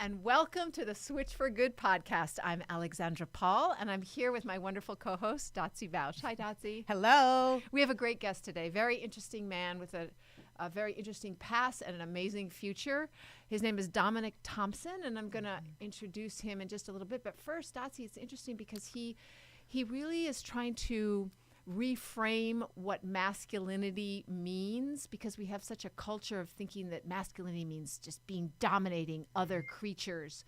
and welcome to the Switch for Good podcast. I'm Alexandra Paul, and I'm here with my wonderful co-host, Dotsie Bausch. Hi, Dotsie. Hello. We have a great guest today, very interesting man with a very interesting past and an amazing future. His name is Dominick Thompson, and I'm going to introduce him in just a little bit. But first, Dotsie, it's interesting because he really is trying to reframe what masculinity means, because we have such a culture of thinking that masculinity means just being dominating other creatures.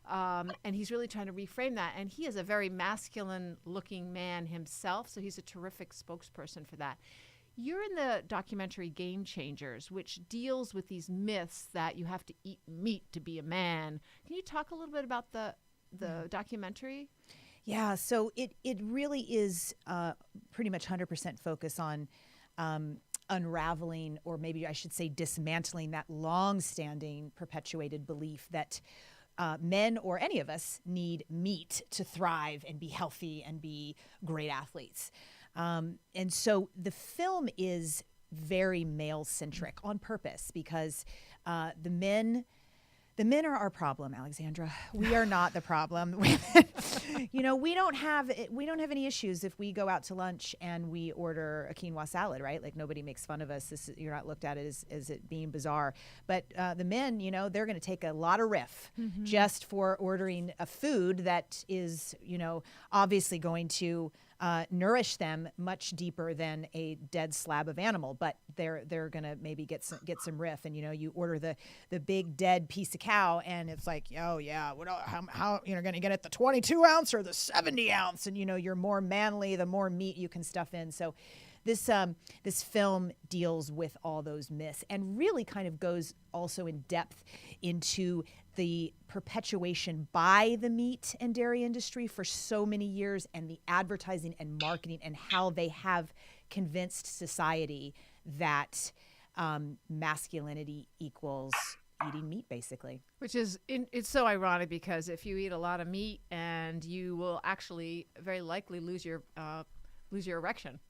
And he's really trying to reframe that. And he is a very masculine looking man himself, so he's a terrific spokesperson for that. You're in the documentary Game Changers, which deals with these myths that you have to eat meat to be a man. Can you talk a little bit about the documentary? Yeah, so it really is pretty much 100% focus on unraveling, or maybe I should say dismantling, that long-standing perpetuated belief that men or any of us need meat to thrive and be healthy and be great athletes. And so the film is very male-centric on purpose, because the men are our problem, Alexandra. We are not the problem. You know, we don't have any issues if we go out to lunch and we order a quinoa salad, right? Like, nobody makes fun of us. You're not looked at as it being bizarre. But the men, you know, they're going to take a lot of riff just for ordering a food that is, you know, obviously going to nourish them much deeper than a dead slab of animal, but they're gonna maybe get some riff. And, you know, you order the big dead piece of cow, and it's like, oh yeah, how you're gonna get it, the 22 ounce or the 70 ounce, and, you know, you're more manly the more meat you can stuff in. So this film deals with all those myths, and really kind of goes also in depth into the perpetuation by the meat and dairy industry for so many years, and the advertising and marketing, and how they have convinced society that masculinity equals eating meat, basically. Which is, it's so ironic, because if you eat a lot of meat, and you will actually very likely lose your erection.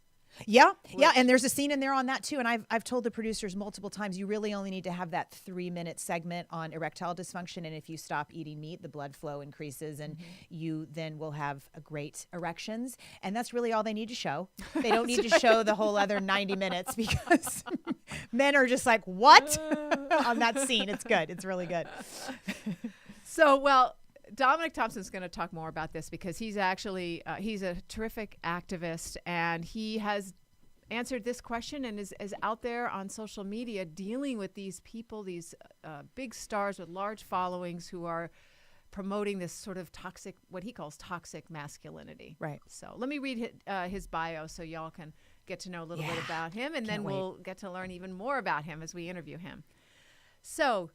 Yeah, and there's a scene in there on that too. And I've told the producers multiple times, you really only need to have that 3-minute segment on erectile dysfunction, and if you stop eating meat, the blood flow increases, and you then will have great erections. And that's really all they need to show. They don't need to show the whole other 90 minutes, because men are just like, what? On that scene. It's good. It's really good. So, well, Dominick Thompson is going to talk more about this, because he's actually he's a terrific activist, and he has answered this question and is out there on social media dealing with these people, these big stars with large followings, who are promoting this sort of toxic, what he calls toxic masculinity. Right. So let me read his bio so y'all can get to know a little bit about him, and then we'll get to learn even more about him as we interview him. So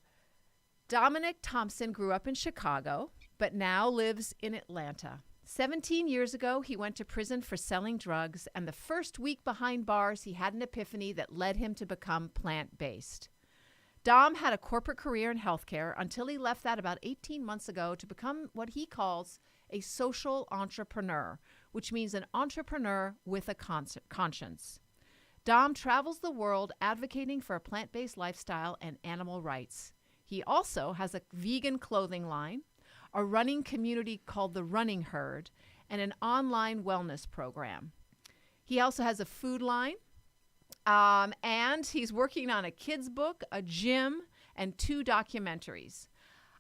Dominick Thompson grew up in Chicago, but now lives in Atlanta. 17 years ago, he went to prison for selling drugs, and the first week behind bars, he had an epiphany that led him to become plant-based. Dom had a corporate career in healthcare until he left that about 18 months ago to become what he calls a social entrepreneur, which means an entrepreneur with a conscience. Dom travels the world advocating for a plant-based lifestyle and animal rights. He also has a vegan clothing line, a running community called the Running Herd, and an online wellness program. He also has a food line, and he's working on a kid's book, a gym, and 2 documentaries.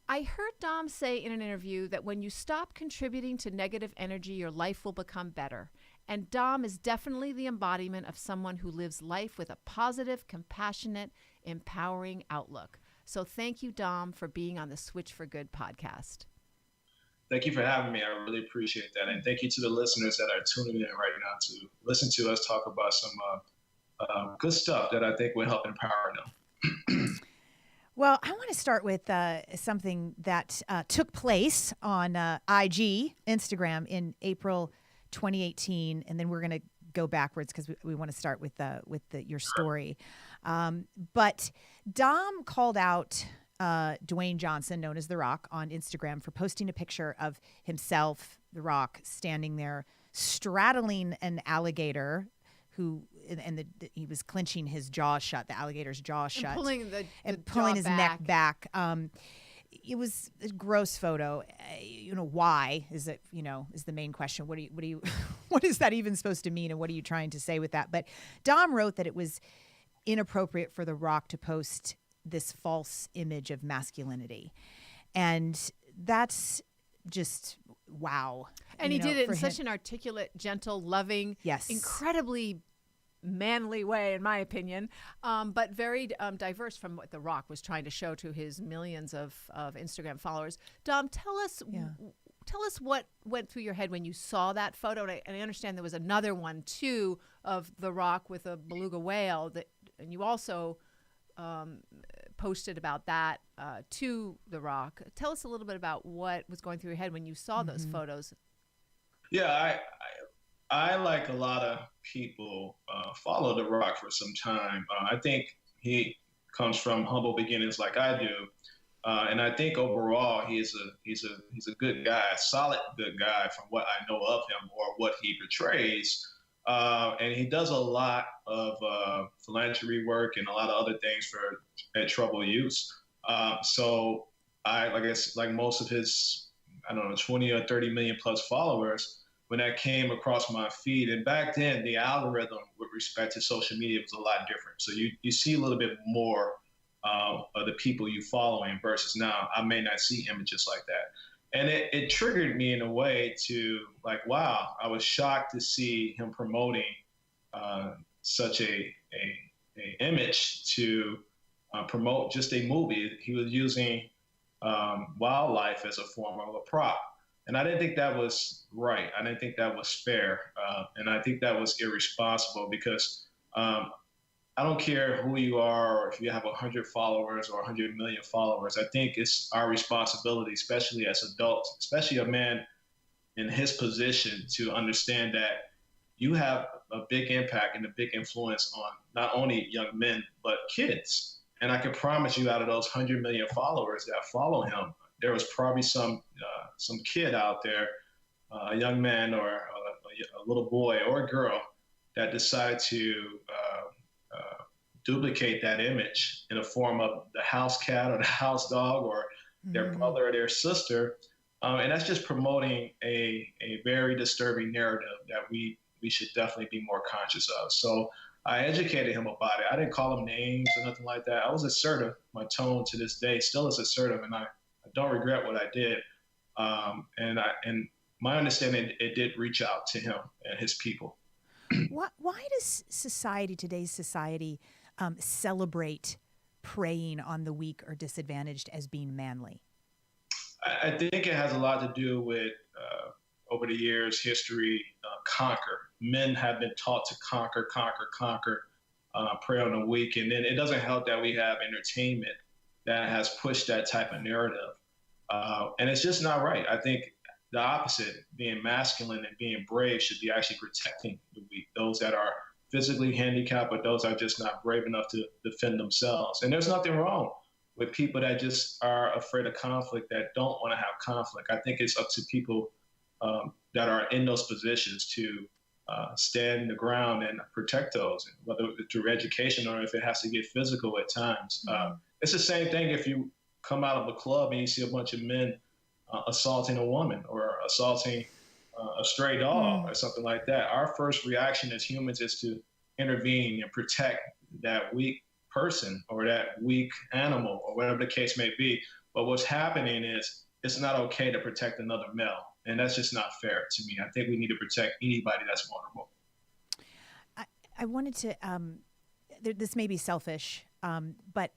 I heard Dom say in an interview that when you stop contributing to negative energy, your life will become better. And Dom is definitely the embodiment of someone who lives life with a positive, compassionate, empowering outlook. So thank you, Dom, for being on the Switch for Good podcast. Thank you for having me. I really appreciate that. And thank you to the listeners that are tuning in right now to listen to us talk about some good stuff that I think will help empower them. Well, I want to start with something that took place on IG, Instagram, in April 2018, and then we're going to go backwards because we want to start with your story. But Dom called out Dwayne Johnson, known as The Rock, on Instagram for posting a picture of himself, The Rock, standing there straddling an alligator he was clenching his jaw shut, the alligator's jaw shut. And pulling pulling his neck back. it was a gross photo. Why is it, is the main question. What do you, what is that even supposed to mean? And what are you trying to say with that? But Dom wrote that it was inappropriate for The Rock to post this false image of masculinity. And that's just, wow. And he did it in such an articulate, gentle, loving, incredibly manly way, in my opinion, but very diverse from what The Rock was trying to show to his millions of Instagram followers. Dom, tell us what went through your head when you saw that photo. And I understand there was another one too of The Rock with a beluga whale and you also posted about that to The Rock. Tell us a little bit about what was going through your head when you saw those photos. Yeah, I like a lot of people follow The Rock for some time. I think he comes from humble beginnings like I do, and I think overall he's a good guy, a solid good guy from what I know of him or what he portrays. And he does a lot of philanthropy work and a lot of other things at troubled youth. So I guess like most of his, 20 or 30 million plus followers, when that came across my feed. And back then, the algorithm with respect to social media was a lot different. So you see a little bit more of the people you following versus now I may not see images like that. And it triggered me in a way to like, wow, I was shocked to see him promoting such a image to promote just a movie. He was using wildlife as a form of a prop. And I didn't think that was right. I didn't think that was fair. And I think that was irresponsible because I don't care who you are or if you have 100 followers or 100 million followers. I think it's our responsibility, especially as adults, especially a man in his position, to understand that you have a big impact and a big influence on not only young men, but kids. And I can promise you out of those 100 million followers that follow him, there was probably some kid out there, a young man or a little boy or a girl that decided to duplicate that image in the form of the house cat or the house dog or their brother or their sister. And that's just promoting a very disturbing narrative that we should definitely be more conscious of. So I educated him about it. I didn't call him names or nothing like that. I was assertive. My tone to this day still is assertive, and I don't regret what I did. And my understanding, it did reach out to him and his people. Why does today's society, celebrate preying on the weak or disadvantaged as being manly? I think it has a lot to do with, over the years, history, conquer. Men have been taught to conquer, prey on the weak. And then it doesn't help that we have entertainment that has pushed that type of narrative. And it's just not right. I think the opposite, being masculine and being brave, should be actually protecting the weak, those that are physically handicapped, but those are just not brave enough to defend themselves. And there's nothing wrong with people that just are afraid of conflict, that don't want to have conflict. I think it's up to people that are in those positions to stand the ground and protect those, whether through education or if it has to get physical at times. It's the same thing if you come out of a club and you see a bunch of men assaulting a woman or assaulting a stray dog or something like that. Our first reaction as humans is to intervene and protect that weak person or that weak animal or whatever the case may be. But what's happening is it's not okay to protect another male. And that's just not fair to me. I think we need to protect anybody that's vulnerable. I wanted to, this may be selfish, but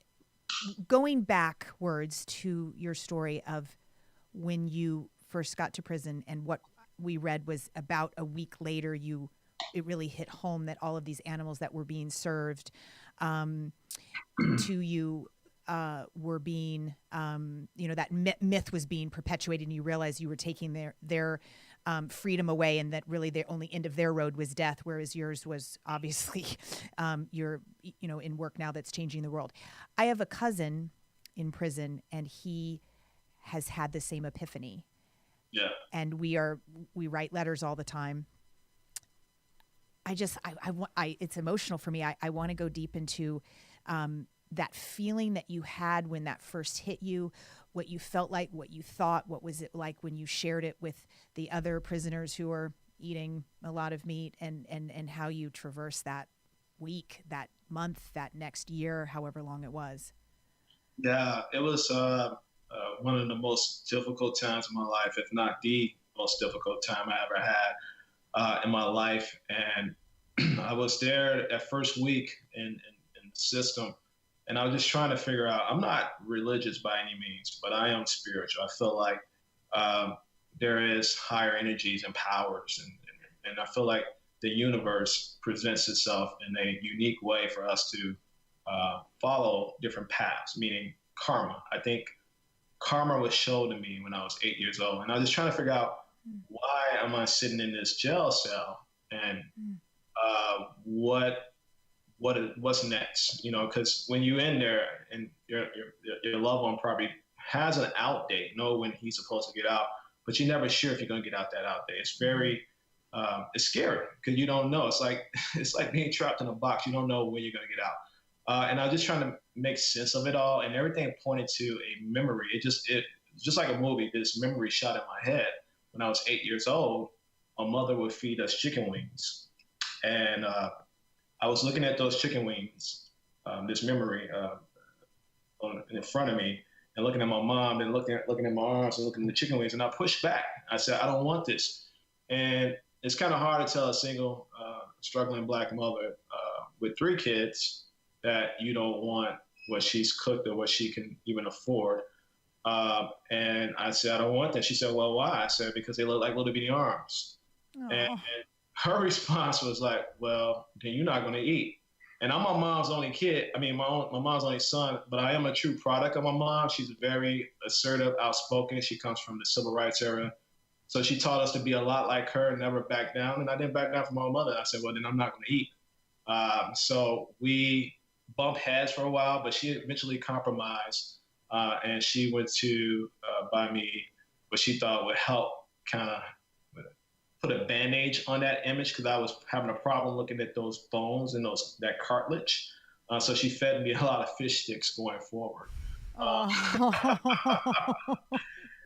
going backwards to your story of when you first got to prison, and what we read was about a week later, it really hit home that all of these animals that were being served to you were being, that myth was being perpetuated, and you realized you were taking their freedom away, and that really the only end of their road was death, whereas yours was obviously you're in work now that's changing the world. I have a cousin in prison, and he has had the same epiphany. Yeah. And we write letters all the time. It's emotional for me. I want to go deep into that feeling that you had when that first hit you, what you felt like, what you thought, what was it like when you shared it with the other prisoners who are eating a lot of meat, and how you traverse that week, that month, that next year, however long it was? Yeah, it was one of the most difficult times of my life, if not the most difficult time I ever had in my life. And I was there that first week in the system, and I was just trying to figure out, I'm not religious by any means, but I am spiritual. I feel like there is higher energies and powers, and I feel like the universe presents itself in a unique way for us to follow different paths, meaning karma. I think karma was shown to me when I was 8 years old, and I was just trying to figure out, why am I sitting in this jail cell, and what's next? You know, because when you're in there and your loved one probably has an out date, know when he's supposed to get out, but you're never sure if you're gonna get out that out date. It's very it's scary because you don't know. It's like being trapped in a box. You don't know when you're gonna get out. And I was just trying to make sense of it all, and everything pointed to a memory. It just like a movie. This memory shot in my head when I was 8 years old. My mother would feed us chicken wings, and I was looking at those chicken wings, this memory in front of me, and looking at my mom, and looking at my arms, and looking at the chicken wings, and I pushed back. I said, I don't want this. And it's kind of hard to tell a single struggling Black mother with 3 kids that you don't want what she's cooked or what she can even afford. And I said, I don't want that. She said, well, why? I said, because they look like little bitty arms. And her response was like, well, then you're not going to eat. And I'm my mom's only kid. I mean, my mom's only son, but I am a true product of my mom. She's very assertive, outspoken. She comes from the civil rights era. So she taught us to be a lot like her, never back down. And I didn't back down from my mother. I said, well, then I'm not going to eat. So we bumped heads for a while, but she eventually compromised. And she went to buy me what she thought would help kind of put a bandage on that image, because I was having a problem looking at those bones and that cartilage. So she fed me a lot of fish sticks going forward.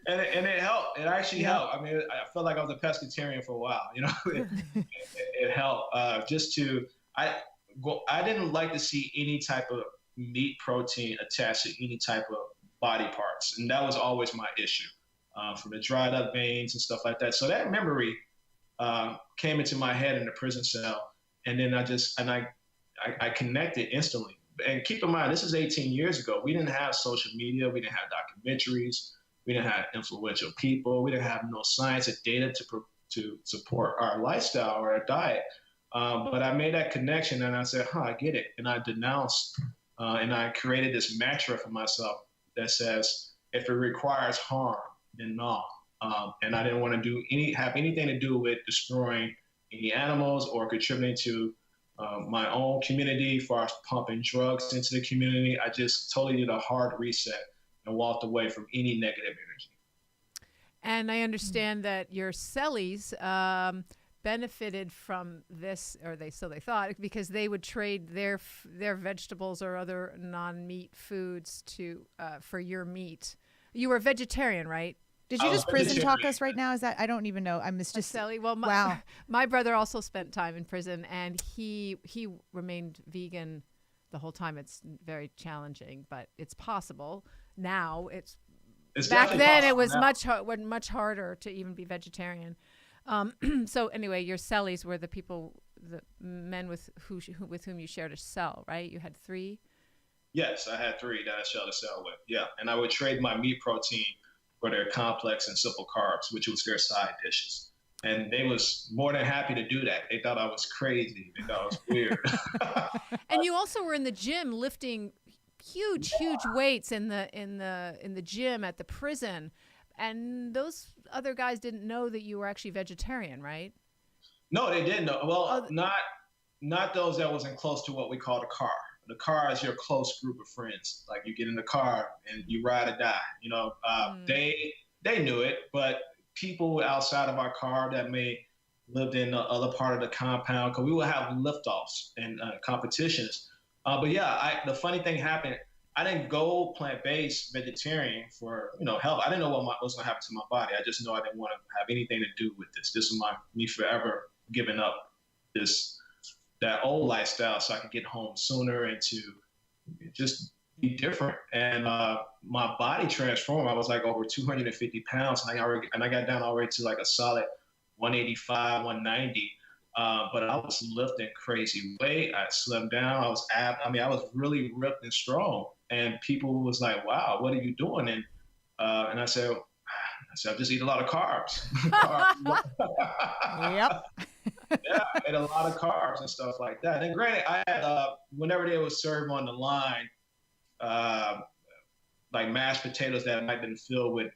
And it helped. It actually helped. I mean, I felt like I was a pescatarian for a while. You know, it helped. I didn't like to see any type of meat protein attached to any type of body parts, and that was always my issue, from the dried up veins and stuff like that. So that memory came into my head in the prison cell, and then I connected instantly. And keep in mind, this is 18 years ago. We didn't have social media. We didn't have documentaries. We didn't have influential people. We didn't have no science or data to support our lifestyle or our diet. But I made that connection, and I said, I get it. And I denounced, and I created this mantra for myself that says, if it requires harm, then no. And I didn't want to have anything to do with destroying any animals or contributing to my own community as far as pumping drugs into the community. I just totally did a hard reset and walked away from any negative energy. And I understand that your cellies benefited from this, or so they thought, because they would trade their vegetables or other non-meat foods for your meat. You were a vegetarian, right? Did you just prison talk us right now? Is that, I don't even know. I missed just cellie. Well, my brother also spent time in prison, and he remained vegan the whole time. It's very challenging, but it's possible. Now it's back then it was much harder to even be vegetarian. So anyway, your cellies were the men with whom you shared a cell, right? You had 3? Yes, I had 3 that I shared a cell with. Yeah, and I would trade my meat protein for their complex and simple carbs, which was their side dishes. And they was more than happy to do that. They thought I was crazy. They thought I was weird. And you also were in the gym lifting huge weights in the gym at the prison. And those other guys didn't know that you were actually vegetarian, right? No, they didn't know. Well, not those that wasn't close to what we call the car. The car is your close group of friends. Like, you get in the car and you ride or die. You know, they knew it, but people outside of our car that may lived in the other part of the compound, because we would have liftoffs and competitions. But yeah, the funny thing happened. I didn't go plant-based vegetarian for health. I didn't know what was going to happen to my body. I just know I didn't want to have anything to do with this. This was me forever giving up that old lifestyle so I could get home sooner and to just be different. And my body transformed. I was like over 250 pounds, and I got down already to like a solid 185, 190. But I was lifting crazy weight. I slimmed down. I was really ripped and strong. And people was like, "Wow, what are you doing?" And I said, I just eat a lot of carbs. Yep. Yeah, I ate a lot of carbs and stuff like that. And granted, I had whenever they would serve on the line, like mashed potatoes that might have been filled with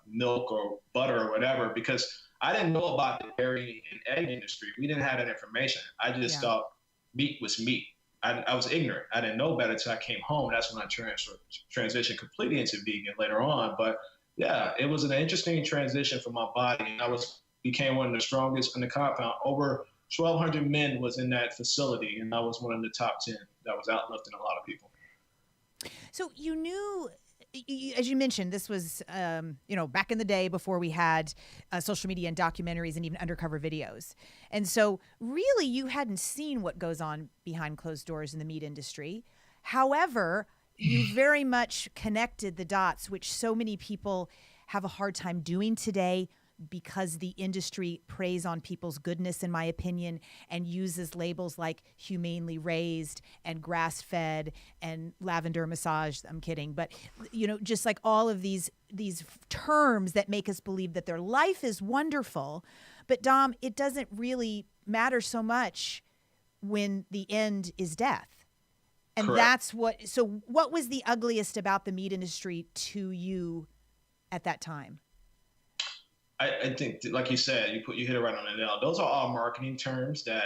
milk or butter or whatever, because I didn't know about the dairy and egg industry. We didn't have that information. I just thought meat was meat. I was ignorant. I didn't know better until I came home. That's when I transitioned completely into vegan later on. But yeah, it was an interesting transition for my body. And I became one of the strongest in the compound. Over 1,200 men was in that facility, and I was one of the top 10 that was outlifting a lot of people. So you knew, as you mentioned, this was, back in the day before we had social media and documentaries and even undercover videos. And so really you hadn't seen what goes on behind closed doors in the meat industry. However, you very much connected the dots, which so many people have a hard time doing today because the industry preys on people's goodness, in my opinion, and uses labels like humanely raised and grass-fed and lavender massage. I'm kidding. But, just like all of these terms that make us believe that their life is wonderful. But Dom, it doesn't really matter so much when the end is death. And Correct. what was the ugliest about the meat industry to you at that time? I think, like you said, you hit it right on the nail. Those are all marketing terms that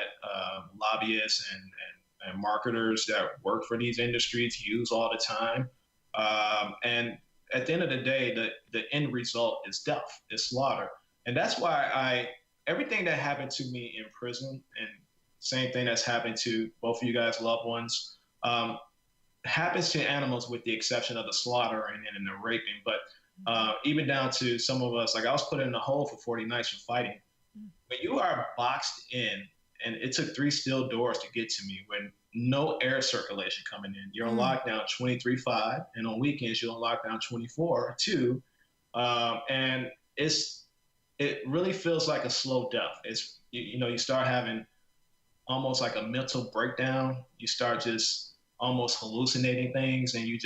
lobbyists and marketers that work for these industries use all the time. And at the end of the day, the end result is death, is slaughter. And that's why everything that happened to me in prison, and same thing that's happened to both of you guys' loved ones, happens to animals with the exception of the slaughter and the raping. But even down to some of us, like I was put in a hole for 40 nights for fighting. When you are boxed in, and it took 3 steel doors to get to me, when no air circulation coming in, you're on lockdown 23/5, and on weekends you're on lockdown 24/2, and it really feels like a slow death. It's you start having almost like a mental breakdown. You start just almost hallucinating things, and you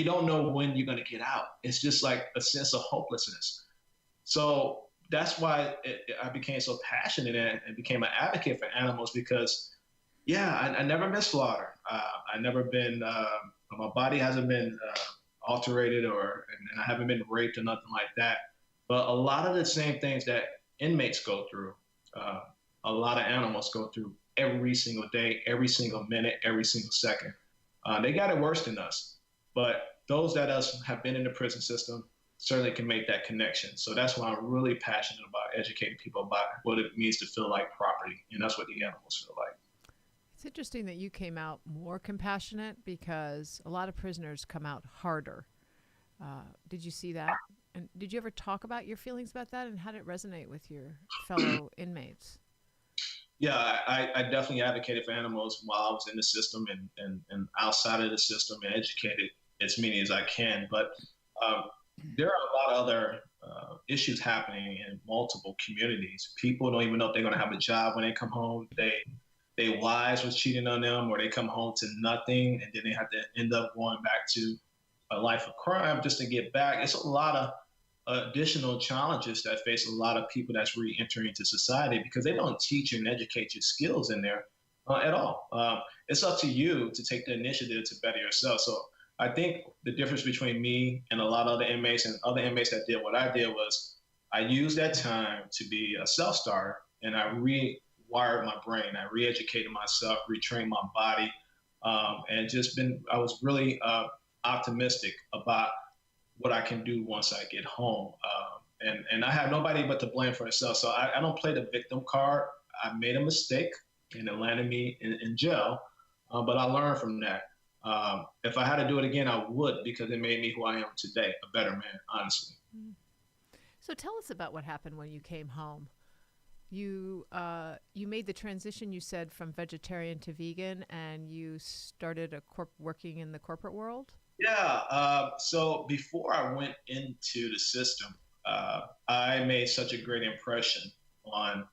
don't know when you're going to get out. It's just like a sense of hopelessness. So that's why I became so passionate and became an advocate for animals, because, I never been slaughtered. I never been, my body hasn't been alterated and I haven't been raped or nothing like that. But a lot of the same things that inmates go through, a lot of animals go through every single day, every single minute, every single second. They got it worse than us. But those that have been in the prison system certainly can make that connection. So that's why I'm really passionate about educating people about what it means to feel like property. And that's what the animals feel like. It's interesting that you came out more compassionate, because a lot of prisoners come out harder. Did you see that? And did you ever talk about your feelings about that, and how did it resonate with your fellow inmates? Yeah, I definitely advocated for animals while I was in the system and outside of the system, and educated as many as I can. But there are a lot of other issues happening in multiple communities. People don't even know if they're going to have a job when they come home. Their wives was cheating on them, or they come home to nothing, and then they have to end up going back to a life of crime just to get back. It's a lot of additional challenges that face a lot of people that's re-entering into society, because they don't teach and educate you skills in there at all. It's up to you to take the initiative to better yourself. So I think the difference between me and a lot of other inmates and other inmates that did what I did was I used that time to be a self-starter, and I rewired my brain. I re-educated myself, retrained my body, and I was really optimistic about what I can do once I get home. And I have nobody but to blame for itself. So I don't play the victim card. I made a mistake, and it landed me in jail. but I learned from that. If I had to do it again, I would, because it made me who I am today, a better man, honestly. So tell us about what happened when you came home. You made the transition, you said, from vegetarian to vegan, and you started working in the corporate world? Yeah. So before I went into the system, I made such a great impression on.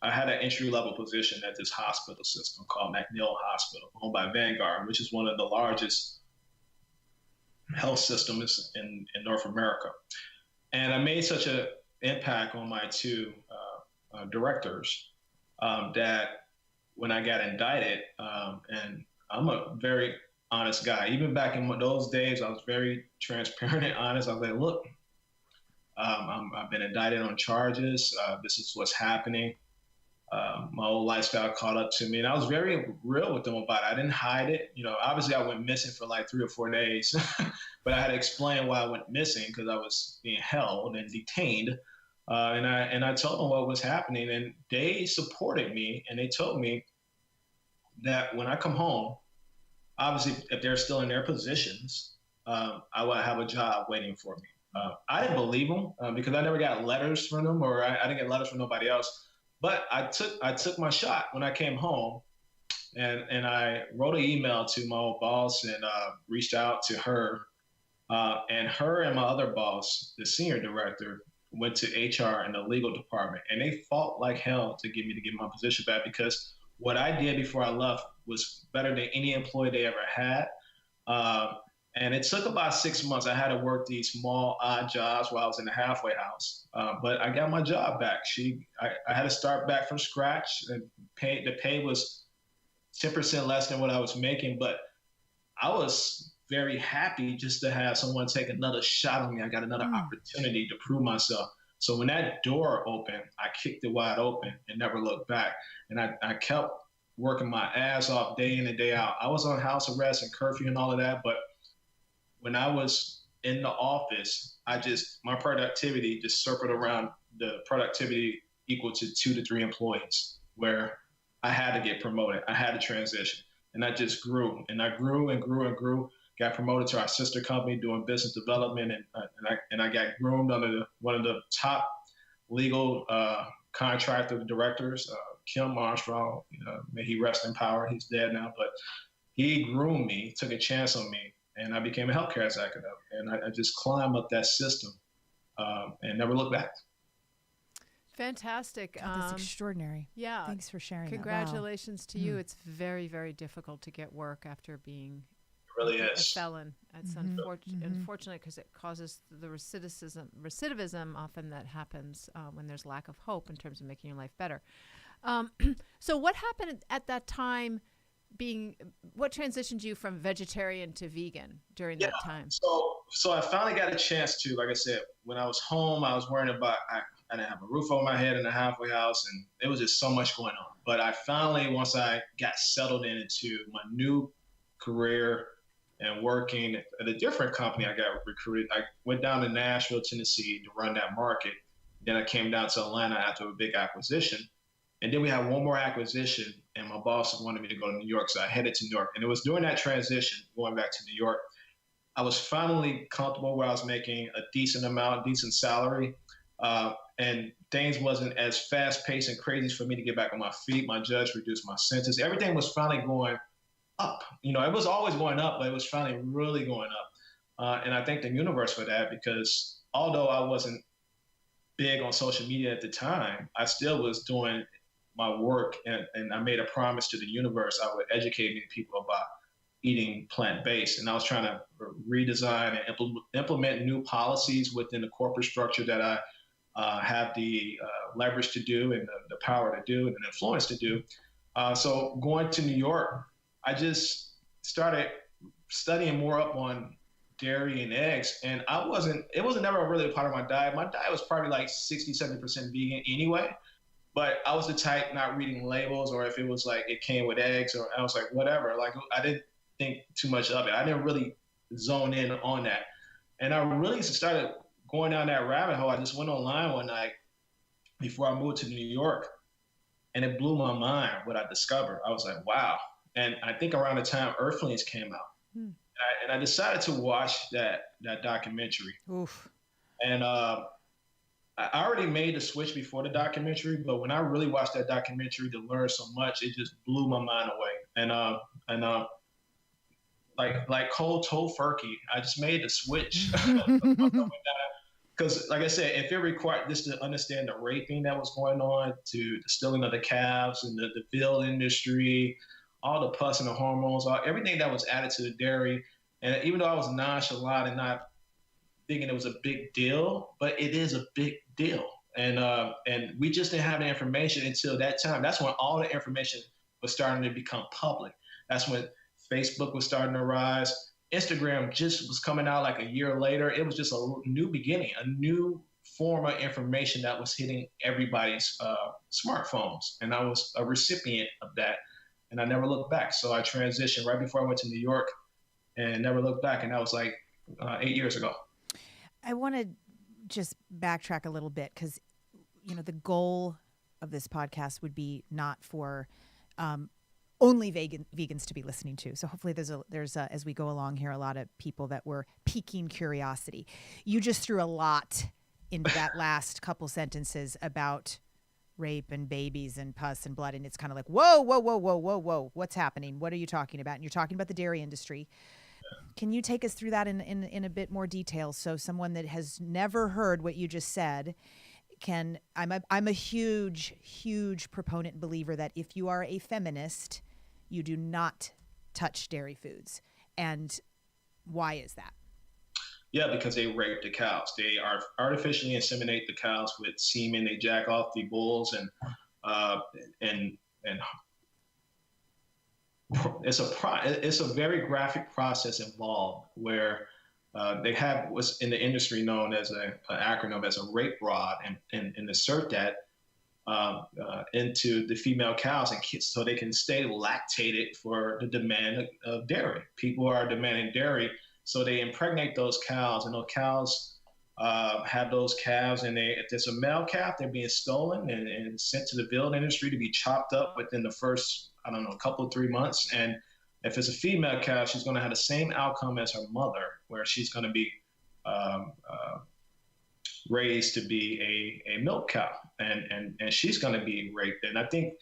I had an entry level position at this hospital system called McNeil Hospital, owned by Vanguard, which is one of the largest health systems in North America. And I made such an impact on my two directors that when I got indicted, and I'm a very honest guy. Even back in those days, I was very transparent and honest. I was like, look, I've been indicted on charges. This is what's happening. My old lifestyle caught up to me, and I was very real with them about it. I didn't hide it. Obviously I went missing for like 3 or 4 days, but I had to explain why I went missing, because I was being held and detained. And I told them what was happening, and they supported me, and they told me that when I come home, obviously if they're still in their positions, I will have a job waiting for me. I didn't believe them because I never got letters from them, or I didn't get letters from nobody else. But I took my shot when I came home, and I wrote an email to my old boss and reached out to her. And her and my other boss, the senior director, went to HR and the legal department, and they fought like hell to get me to get my position back, because what I did before I left was better than any employee they ever had. And it took about 6 months. I had to work these small, odd jobs while I was in the halfway house. But I got my job back. I had to start back from scratch. And the pay was 10% less than what I was making. But I was very happy just to have someone take another shot on me. I got another opportunity to prove myself. So when that door opened, I kicked it wide open and never looked back. And I kept working my ass off day in and day out. I was on house arrest and curfew and all of that, but when I was in the office, my productivity just circled around the productivity equal to 2 to 3 employees, where I had to get promoted. I had to transition, and I just grew, and I grew and grew and grew. Got promoted to our sister company doing business development, and I got groomed under one of the top legal contractor directors, Kim Armstrong. May he rest in power. He's dead now, but he groomed me, took a chance on me. And I became a healthcare executive, and I just climbed up that system and never looked back. Fantastic. God, that's extraordinary. Yeah. Thanks for sharing. Congratulations to you. It's very, very difficult to get work after being really a felon. It's unfortunate because it causes the recidivism often that happens when there's lack of hope in terms of making your life better. So what happened at that time? What transitioned you from vegetarian to vegan during that time? So I finally got a chance to, like I said, when I was home, I was worrying about, I didn't have a roof over my head in a halfway house, and there was just so much going on. But I finally, once I got settled into my new career and working at a different company, I got recruited. I went down to Nashville, Tennessee to run that market. Then I came down to Atlanta after a big acquisition. And then we had one more acquisition, and my boss wanted me to go to New York, so I headed to New York. And it was during that transition, going back to New York, I was finally comfortable where I was making a decent salary, and things wasn't as fast-paced and crazy for me to get back on my feet. My judge reduced my sentence. Everything was finally going up. It was always going up, but it was finally really going up. And I thank the universe for that, because although I wasn't big on social media at the time, I still was doing my work, and I made a promise to the universe I would educate people about eating plant-based. And I was trying to redesign and implement new policies within the corporate structure that I have the leverage to do, and the power to do, and the influence to do. So going to New York, I just started studying more up on dairy and eggs, and it wasn't never really a part of my diet. My diet was probably like 60-70% vegan anyway. But I was the type not reading labels, or if it was like it came with eggs, or I was like, whatever. Like, I didn't think too much of it. I didn't really zone in on that. And I really started going down that rabbit hole. I just went online one night before I moved to New York, and it blew my mind what I discovered. I was like, wow, and I think around the time Earthlings came out, and I decided to watch that documentary. Oof. And I already made the switch before the documentary, but when I really watched that documentary to learn so much, it just blew my mind away. And like cold tofurkey, I just made the switch. Because, like I said, if it required just to understand the raping that was going on, to the stealing of the calves and the veal industry, all the pus and the hormones, everything that was added to the dairy, and even though I was nonchalant and not thinking it was a big deal, but it is a big deal. And we just didn't have the information until that time. That's when all the information was starting to become public. That's when Facebook was starting to rise. Instagram just was coming out like a year later. It was just a new beginning, a new form of information that was hitting everybody's smartphones. And I was a recipient of that, and I never looked back. So I transitioned right before I went to New York and never looked back. And that was like 8 years ago. I want to just backtrack a little bit because, the goal of this podcast would be not for only vegans to be listening to. So hopefully there's as we go along here, a lot of people that were piquing curiosity. You just threw a lot into that last couple sentences about rape and babies and pus and blood. And it's kind of like, whoa, what's happening? What are you talking about? And you're talking about the dairy industry. Can you take us through that in a bit more detail? So someone that has never heard what you just said I'm a huge proponent and believer that if you are a feminist, you do not touch dairy foods. And why is that? Yeah, because they rape the cows. They are artificially inseminate the cows with semen. They jack off the bulls, and it's a very graphic process involved where they have what's in the industry known as an acronym as a rape rod, and insert that into the female cows and kids so they can stay lactated for the demand of dairy. People are demanding dairy, so they impregnate those cows, and those cows have those calves, and if there's a male calf, they're being stolen and sent to the veal industry to be chopped up within the first, couple 3 months. And if it's a female calf, she's going to have the same outcome as her mother, where she's going to be raised to be a milk cow, and she's going to be raped. And I think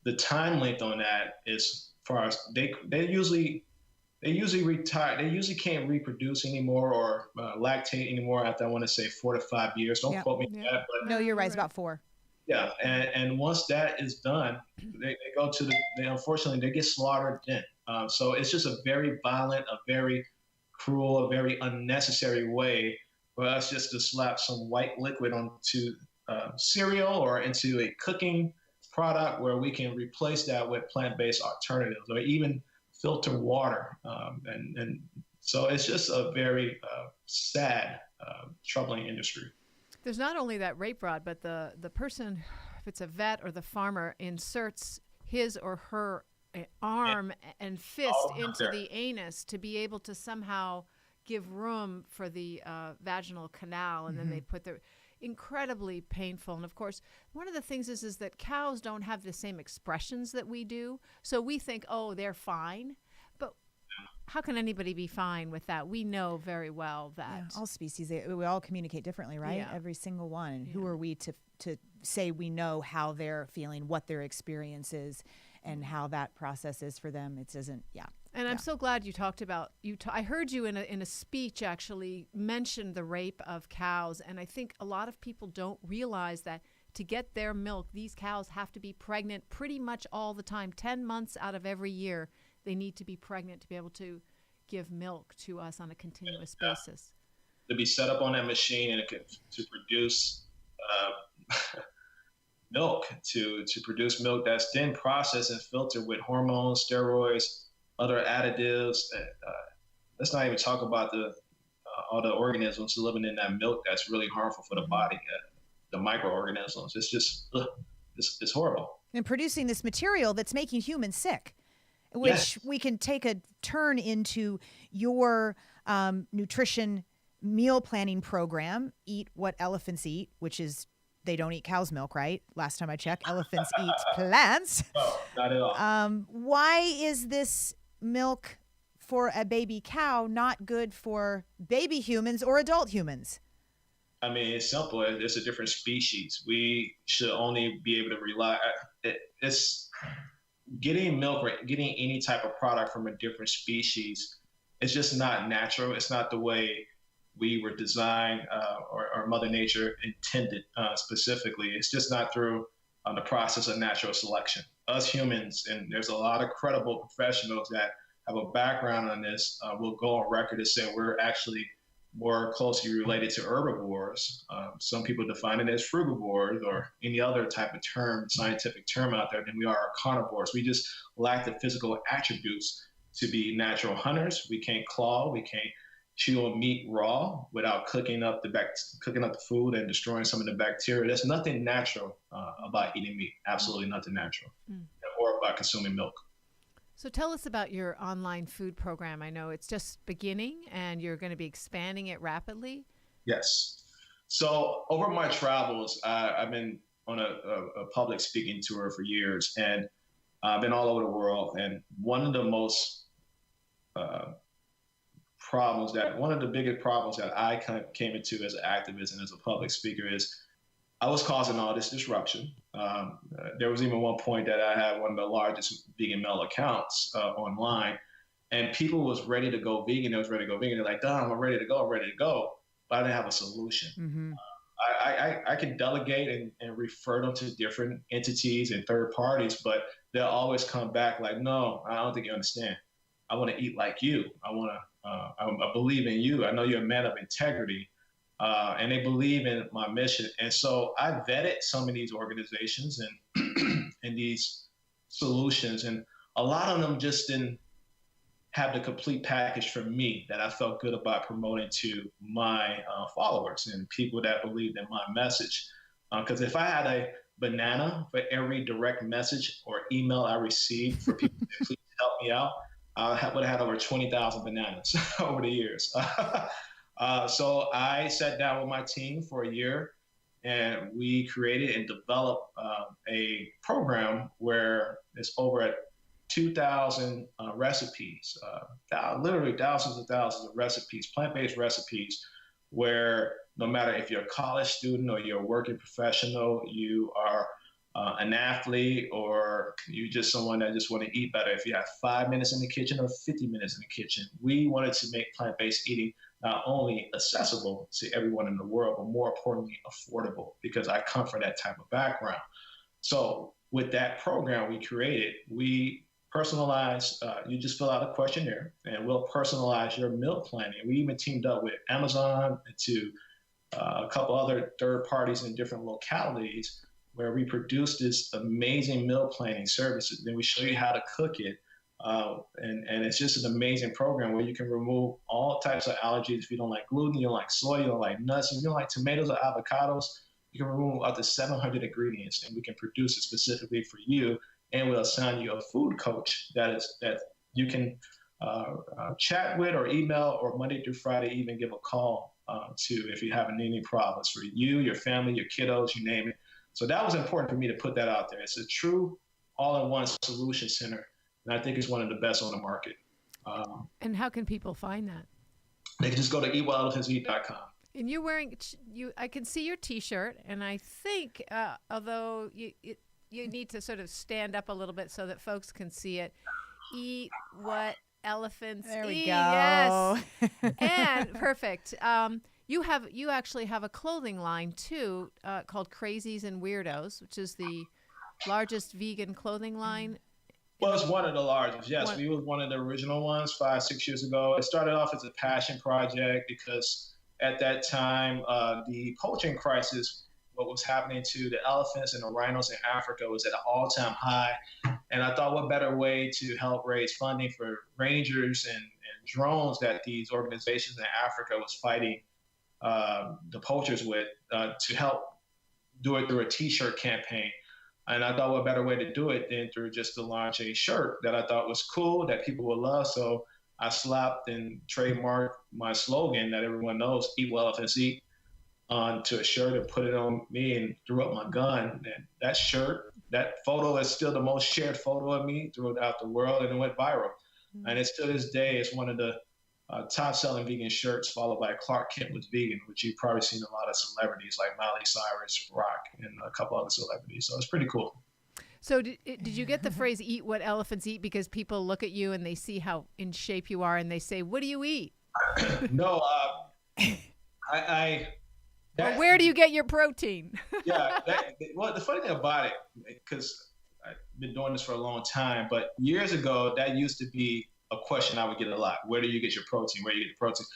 the time length on that is far as they usually retire. They usually can't reproduce anymore or lactate anymore after, I want to say, 4 to 5 years. Don't quote me on that. But no, you're right. It's about 4. Yeah, and once that is done, they go to unfortunately, they get slaughtered then. So it's just a very violent, a very cruel, a very unnecessary way for us just to slap some white liquid onto cereal or into a cooking product where we can replace that with plant-based alternatives or even filter water. And so it's just a very sad, troubling industry. There's not only that rape rod, but the person, if it's a vet or the farmer, inserts his or her arm and fist into the anus to be able to somehow give room for the vaginal canal, and then they put their incredibly painful. And of course, one of the things is that cows don't have the same expressions that we do, so we think, oh, they're fine. But how can anybody be fine with that? We know very well that all species, we all communicate differently, right? Yeah. Every single one. And who are we to say we know how they're feeling, what their experience is, and how that process is for them? It isn't. And I'm so glad you talked about I heard you in a speech actually mention the rape of cows, and I think a lot of people don't realize that to get their milk, these cows have to be pregnant pretty much all the time. 10 months out of every year, they need to be pregnant to be able to give milk to us on a continuous basis. To be set up on that machine and to produce milk, to produce milk that's then processed and filtered with hormones, steroids, other additives. Let's not even talk about all the organisms living in that milk that's really harmful for the body, the microorganisms. It's just, it's horrible. And producing this material that's making humans sick, which we can take a turn into your nutrition meal planning program, Eat What Elephants Eat, which is they don't eat cow's milk, right? Last time I checked, elephants eat plants. No, not at all. Why is this milk for a baby cow not good for baby humans or adult humans? I mean, it's simple. It's a different species. We should only be able to rely. It's getting milk or getting any type of product from a different species. It's just not natural. It's not the way we were designed or Mother Nature intended specifically. It's just not through the process of natural selection. Us humans, and there's a lot of credible professionals that have a background on this, will go on record as saying we're actually more closely related to herbivores. Some people define it as frugivores or any other type of scientific term out there than we are carnivores. We just lack the physical attributes to be natural hunters. We can't claw. We can't chew on meat raw without cooking up the food and destroying some of the bacteria. There's nothing natural about eating meat. Absolutely nothing natural, or about consuming milk. So tell us about your online food program. I know it's just beginning and you're going to be expanding it rapidly. Yes. So over my travels, I've been on a public speaking tour for years, and I've been all over the world. And one of the biggest problems that I kind of came into as an activist and as a public speaker is I was causing all this disruption. There was even one point that I had one of the largest vegan male accounts online, and people was ready to go vegan. They was ready to go vegan. They're like, "Dom, I'm ready to go. I'm ready to go," but I didn't have a solution. Mm-hmm. I can delegate and refer them to different entities and third parties, but they'll always come back like, "No, I don't think you understand. I want to eat like you. I believe in you. I know you're a man of integrity." And they believe in my mission. And so I vetted some of these organizations and and these solutions, and a lot of them just didn't have the complete package for me that I felt good about promoting to my followers and people that believed in my message. Because if I had a banana for every direct message or email I received for people to please help me out, I would have had over 20,000 bananas over the years. So I sat down with my team for a year, and we created and developed a program where it's over at 2,000 recipes, literally thousands of recipes, plant-based recipes, where no matter if you're a college student or you're a working professional, you are an athlete, or you just someone that just want to eat better. If you have 5 minutes in the kitchen or 50 minutes in the kitchen, we wanted to make plant-based eating not only accessible to everyone in the world, but more importantly, affordable, because I come from that type of background. So with that program we created, we personalize, you just fill out a questionnaire and we'll personalize your meal planning. We even teamed up with Amazon to a couple other third parties in different localities where we produce this amazing meal planning services. Then we show you how to cook it. And it's just an amazing program where you can remove all types of allergies. If you don't like gluten, you don't like soy, you don't like nuts, you don't like tomatoes or avocados, you can remove up to 700 ingredients, and we can produce it specifically for you. And we'll assign you a food coach that you can chat with or email, or Monday through Friday, even give a call to if you're having any problems for you, your family, your kiddos, you name it. So that was important for me to put that out there. It's a true all-in-one solution center. And I think it's one of the best on the market. And how can people find that? They can just go to eatwellelephantseat.com. And you're wearing, I can see your T-shirt, and I think, although you need to sort of stand up a little bit so that folks can see it. Eat what elephants eat. There we go. Yes. And perfect. You actually have a clothing line too, called Crazies and Weirdos, which is the largest vegan clothing line. Well, it's one of the largest. Yes, we was one of the original ones 5-6 years ago. It started off as a passion project because at that time, the poaching crisis, what was happening to the elephants and the rhinos in Africa, was at an all-time high. And I thought, what better way to help raise funding for rangers and drones that these organizations in Africa was fighting the poachers with, to help do it through a T-shirt campaign. And I thought what better way to do it than through just to launch a shirt that I thought was cool, that people would love. So I slapped and trademarked my slogan that everyone knows, Eat Well Elephants Eat. onto a shirt and put it on me and threw up my gun. And that shirt, that photo is still the most shared photo of me throughout the world, and it went viral. And it's to this day, it's one of the top selling vegan shirts, followed by Clark Kent was vegan, which you've probably seen a lot of celebrities like Miley Cyrus, Rock, and a couple other celebrities. So it's pretty cool. So did you get the phrase "eat what elephants eat" because people look at you and they see how in shape you are and they say, "What do you eat?" No, or where do you get your protein? Yeah. Well, the funny thing about it, because I've been doing this for a long time, but years ago, that used to be a question I would get a lot. Where do you get your protein? Where do you get your protein?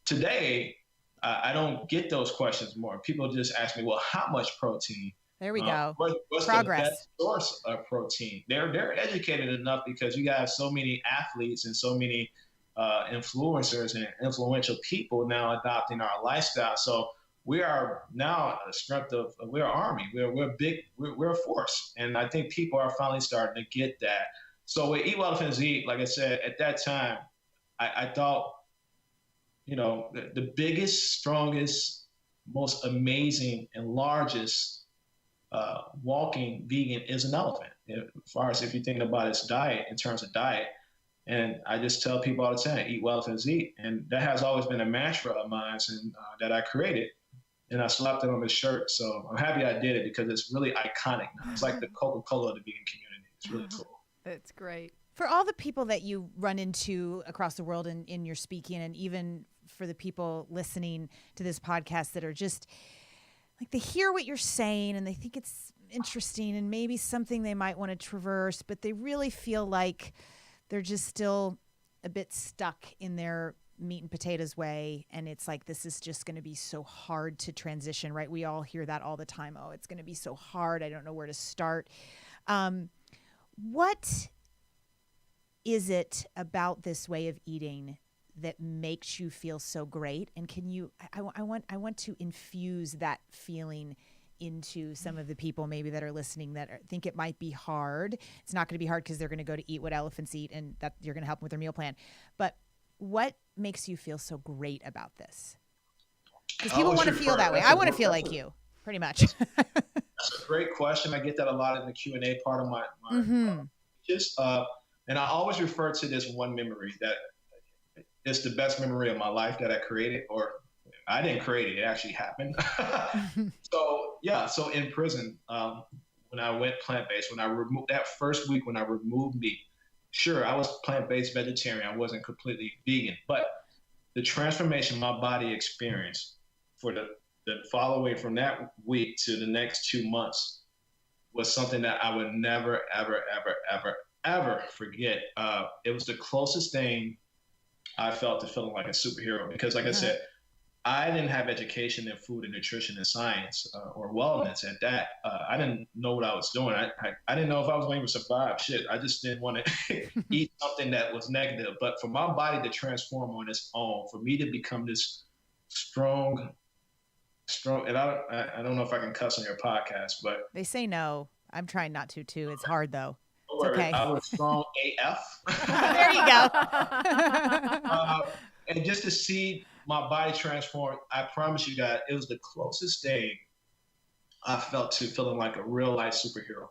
Today, I don't get those questions more. People just ask me, well, how much protein? There we go. What's Progress. the best source of protein? They're educated enough because you have so many athletes and so many influencers and influential people now adopting our lifestyle. So we are now a strength of, we're an army. We're big. We're a force. And I think people are finally starting to get that. So with Eat What Elephants Eat, like I said, at that time, I thought, the biggest, strongest, most amazing, and largest walking vegan is an elephant. As far as if you think about its diet, in terms of diet. And I just tell people all the time, eat what elephants eat. And that has always been a mantra of mine and that I created. And I slapped it on the shirt. So I'm happy I did it because it's really iconic now. It's like the Coca-Cola of the vegan community. It's really cool. That's great. For all the people that you run into across the world in your speaking, and even for the people listening to this podcast that are just like, they hear what you're saying and they think it's interesting and maybe something they might want to traverse, but they really feel like they're just still a bit stuck in their meat and potatoes way. And it's like, this is just going to be so hard to transition, right? We all hear that all the time. Oh, it's going to be so hard. I don't know where to start. What is it about this way of eating that makes you feel so great? And can you, I want to infuse that feeling into some of the people maybe that are listening that think it might be hard. It's not going to be hard because they're going to go to Eat What Elephants Eat and that you're going to help them with their meal plan. But what makes you feel so great about this? Because people want to feel that way. I want to feel like you, pretty much. That's a great question. I get that a lot in the Q&A part of my and I always refer to this one memory that is the best memory of my life that I created, or I didn't create it. It actually happened. So in prison, when I went plant-based, when I removed that first week, when I removed meat, sure, I was plant-based vegetarian. I wasn't completely vegan, but the transformation my body experienced for the following from that week to the next 2 months was something that I would never, ever, ever, ever, ever forget. It was the closest thing I felt to feeling like a superhero because, like I said, I didn't have education in food and nutrition and science or wellness at that. I didn't know what I was doing. I didn't know if I was going to survive. Shit, I just didn't want to eat something that was negative. But for my body to transform on its own, for me to become this strong, and I don't know if I can cuss on your podcast, but they say no. I'm trying not to too. It's hard though. It's okay. I was strong AF. There you go. And just to see my body transform, I promise you guys, it was the closest thing I felt to feeling like a real life superhero.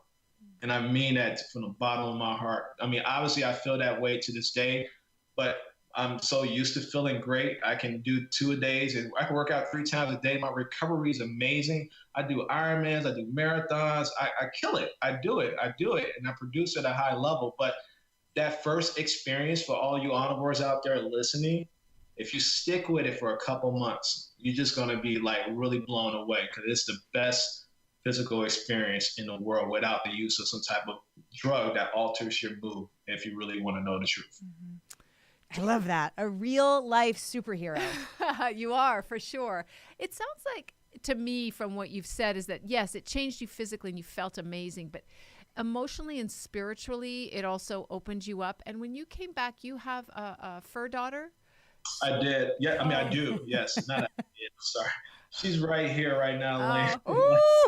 And I mean that from the bottom of my heart. I mean, obviously I feel that way to this day, but I'm so used to feeling great. I can do 2 a days and I can work out 3 times a day. My recovery is amazing. I do Ironmans, I do marathons. I kill it. I do it. And I produce at a high level. But that first experience for all you omnivores out there listening, if you stick with it for a couple months, you're just going to be like really blown away because it's the best physical experience in the world without the use of some type of drug that alters your mood, if you really want to know the truth. Mm-hmm. I love that. A real life superhero. You are, for sure. It sounds like, to me, from what you've said, is that, yes, it changed you physically and you felt amazing, but emotionally and spiritually, it also opened you up. And when you came back, you have a fur daughter? I did. Yeah, I mean, I do. Yes. Not I did. Sorry. She's right here right now, Lane.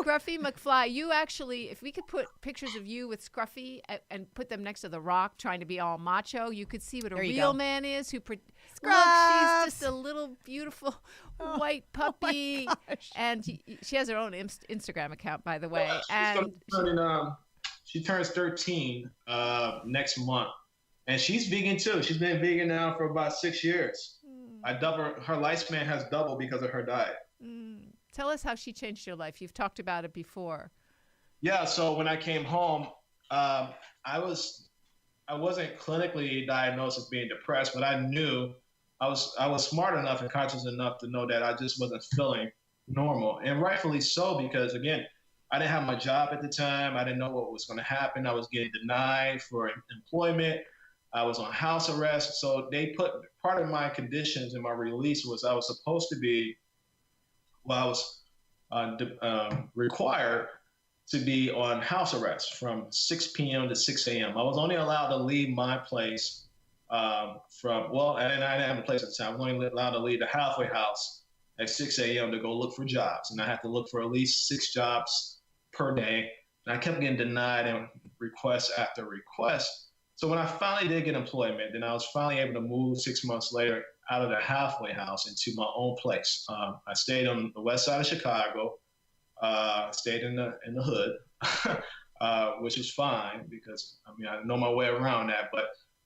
Scruffy McFly. You actually, if we could put pictures of you with Scruffy and put them next to the Rock trying to be all macho, you could see what a real man is. Look, she's just a little beautiful white puppy. And she has her own Instagram account, by the way. She turns 13 next month. And she's vegan too. She's been vegan now for about 6 years. Her lifespan has doubled because of her diet. Tell us how she changed your life. You've talked about it before. Yeah. So when I came home, I wasn't clinically diagnosed as being depressed, but I knew I was smart enough and conscious enough to know that I just wasn't feeling normal, and rightfully so, because again, I didn't have my job at the time. I didn't know what was going to happen. I was getting denied for employment. I was on house arrest. So they put part of my conditions in my release was I was supposed to be, I was required to be on house arrest from 6 p.m. to 6 a.m. I was only allowed to leave my place and I didn't have a place at the time. I was only allowed to leave the halfway house at 6 a.m. to go look for jobs. And I had to look for at least 6 jobs per day. And I kept getting denied and request after request. So when I finally did get employment, then I was finally able to move 6 months later out of the halfway house into my own place. I stayed on the west side of Chicago. Stayed in the hood, which is fine because I know my way around that. But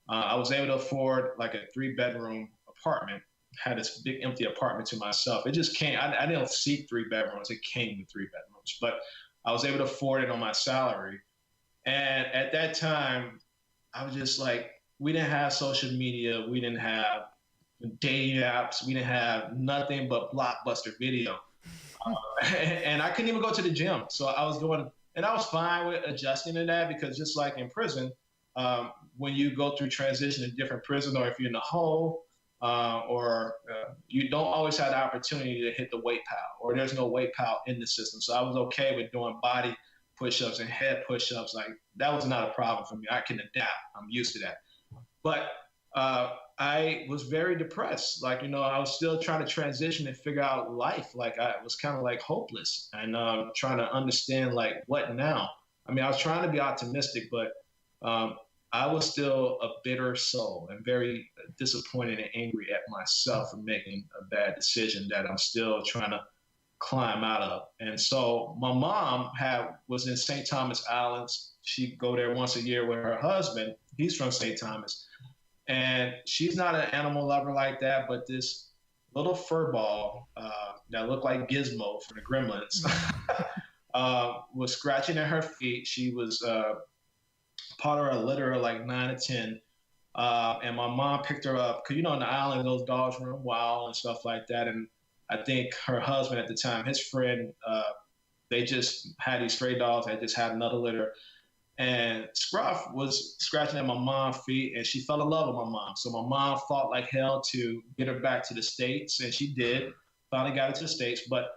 I was able to afford like a 3-bedroom apartment. Had this big empty apartment to myself. It just came. I didn't seek 3 bedrooms. It came with 3 bedrooms, but I was able to afford it on my salary. And at that time, I was just like, we didn't have social media. We didn't have dating apps. We didn't have nothing but Blockbuster Video. And I couldn't even go to the gym. So I was going, and I was fine with adjusting to that because just like in prison, when you go through transition in different prisons, or if you're in the hole, you don't always have the opportunity to hit the weight pile, or there's no weight pile in the system. So I was okay with doing body push-ups and head push-ups. Like that was not a problem for me. I can adapt. I'm used to that. But I was very depressed. Like, I was still trying to transition and figure out life. Like I was kind of like hopeless and trying to understand like what now? I mean, I was trying to be optimistic, but I was still a bitter soul and very disappointed and angry at myself for making a bad decision that I'm still trying to climb out of. And so my mom was in St. Thomas Islands. She'd go there once a year with her husband. He's from St. Thomas. And she's not an animal lover like that, but this little fur ball that looked like Gizmo from the Gremlins was scratching at her feet. She was part of a litter of like 9 or 10. And my mom picked her up because, on the island, those dogs run wild and stuff like that. And I think her husband at the time, his friend, they just had these stray dogs. They just had another litter. And Scruff was scratching at my mom's feet, and she fell in love with my mom. So my mom fought like hell to get her back to the States, and she did. Finally got her to the States, but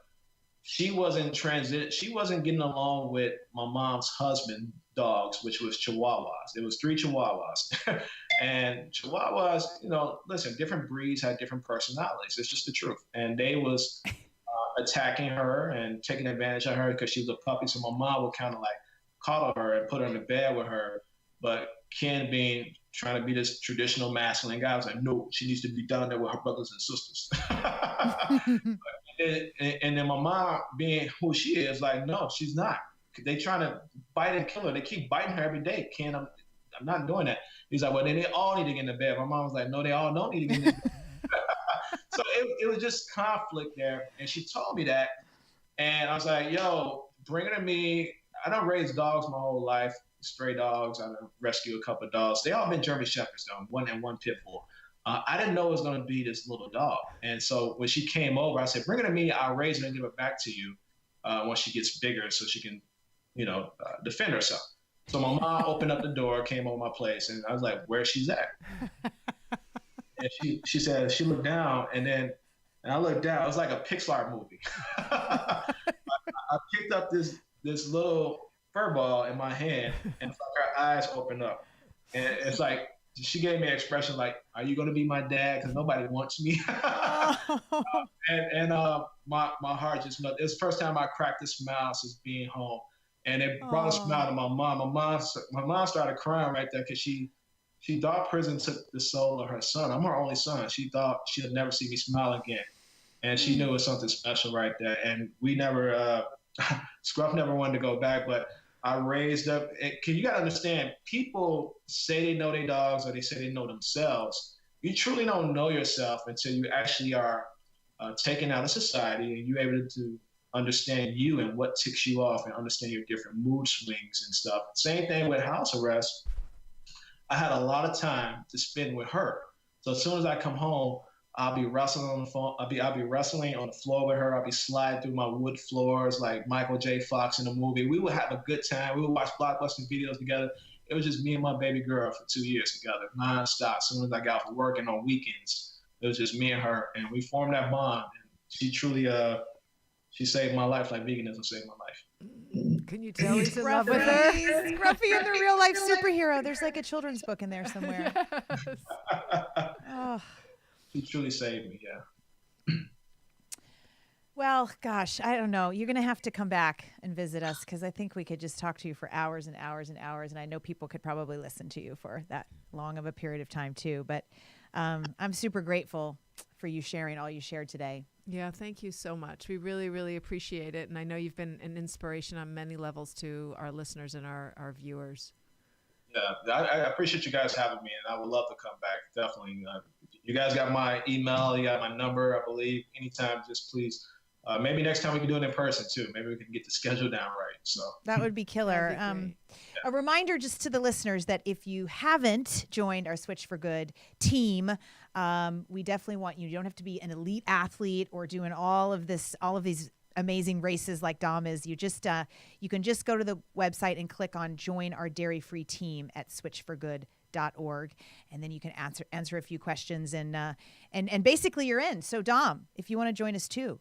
she wasn't She wasn't getting along with my mom's husband dogs, which was Chihuahuas. It was 3 Chihuahuas. And Chihuahuas, listen, different breeds had different personalities. It's just the truth. And they was attacking her and taking advantage of her because she was a puppy. So my mom would kind of like coddle her and put her in the bed with her. But Ken, being trying to be this traditional masculine guy, was like, no, she needs to be down there with her brothers and sisters. and then my mom, being who she is, like, no, she's not. They trying to bite and kill her. They keep biting her every day. Ken, I'm not doing that. He's like, well, then they all need to get in the bed. My mom was like, no, they all don't need to get in the bed. So it was just conflict there. And she told me that. And I was like, yo, bring her to me. I don't raise dogs my whole life, stray dogs. I rescue a couple of dogs. They all been German Shepherds, though, one pit bull. I didn't know it was going to be this little dog. And so when she came over, I said, bring her to me. I'll raise her and give her back to you once she gets bigger so she can, defend herself. So my mom opened up the door, came over my place, and I was like, where she's at? And she said, she looked down, and I looked down. It was like a Pixar movie. I picked up this little fur ball in my hand, and her eyes opened up. And it's like, she gave me an expression like, are you going to be my dad? Because nobody wants me. My heart just melted. It was the first time I cracked a smile since being home, and it brought a smile to my mom. My mom started crying right there because she thought prison took the soul of her son. I'm her only son. She thought she'd never see me smile again, and she knew it was something special right there. And we never, Scruff never wanted to go back, but I raised up. You got to understand, people say they know their dogs or they say they know themselves. You truly don't know yourself until you actually are taken out of society and you're able to understand you and what ticks you off and understand your different mood swings and stuff. Same thing with house arrest. I had a lot of time to spend with her. So as soon as I come home, I'll be wrestling on the phone. I'll be wrestling on the floor with her. I'll be sliding through my wood floors like Michael J. Fox in the movie. We would have a good time. We would watch blockbuster videos together. It was just me and my baby girl for 2 years together, nonstop. As soon as I got off work and on weekends, it was just me and her, and we formed that bond. And she truly, she saved my life like veganism saved my life. Can you tell he's in love with her? Scruffy in the real life superhero. There's like a children's book in there somewhere. Yes. Oh. She truly saved me, yeah. Well, gosh, I don't know. You're going to have to come back and visit us because I think we could just talk to you for hours and hours and hours. And I know people could probably listen to you for that long of a period of time too. But I'm super grateful for you sharing all you shared today. Yeah, thank you so much. We really, really appreciate it. And I know you've been an inspiration on many levels to our listeners and our viewers. Yeah, I appreciate you guys having me, and I would love to come back. Definitely. You guys got my email, you got my number, I believe. Anytime, just please. Maybe next time we can do it in person too. Maybe we can get the schedule down right. So that would be killer. A reminder just to the listeners that if you haven't joined our Switch for Good team, we definitely want you. You don't have to be an elite athlete or doing all of these amazing races like Dom is. You just you can just go to the website and click on join our dairy-free team at switchforgood.org, and then you can answer a few questions and basically you're in. So Dom, if you want to join us too,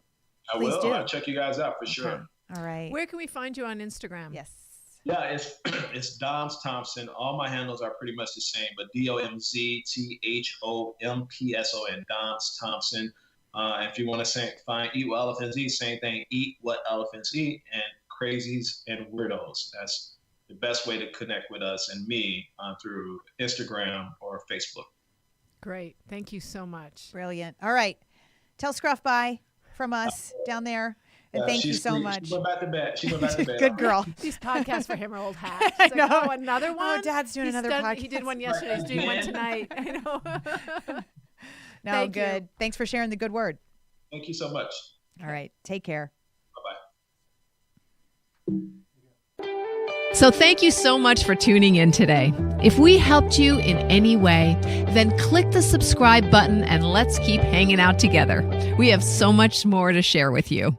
please do. I'll check you guys out for sure. All right. Where can we find you on Instagram? Yes. Yeah, it's Dom's Thompson. All my handles are pretty much the same, but DOMZTHOMPSON, Dom's Thompson. If you want to find Eat What Elephants Eat, same thing, Eat What Elephants Eat, and Crazies and Weirdos. That's the best way to connect with us and me through Instagram or Facebook. Great. Thank you so much. Brilliant. All right. Tell Scruff bye from us down there. And thank you so much. She went back to bed. Good girl. These podcasts for him are old hats. I know. Like, another one? Oh, Dad's doing another podcast. He did one yesterday. He's doing one tonight. I know. No, Thank good. you. Thanks for sharing the good word. Thank you so much. All right. Take care. Bye-bye. So thank you so much for tuning in today. If we helped you in any way, then click the subscribe button and let's keep hanging out together. We have so much more to share with you.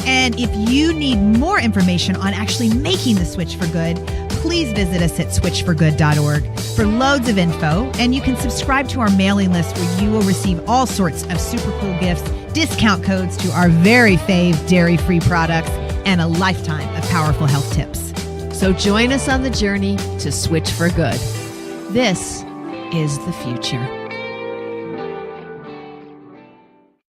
And if you need more information on actually making the switch for good, please visit us at switchforgood.org for loads of info. And you can subscribe to our mailing list where you will receive all sorts of super cool gifts, discount codes to our very fave dairy-free products, and a lifetime of powerful health tips. So join us on the journey to switch for good. This is the future.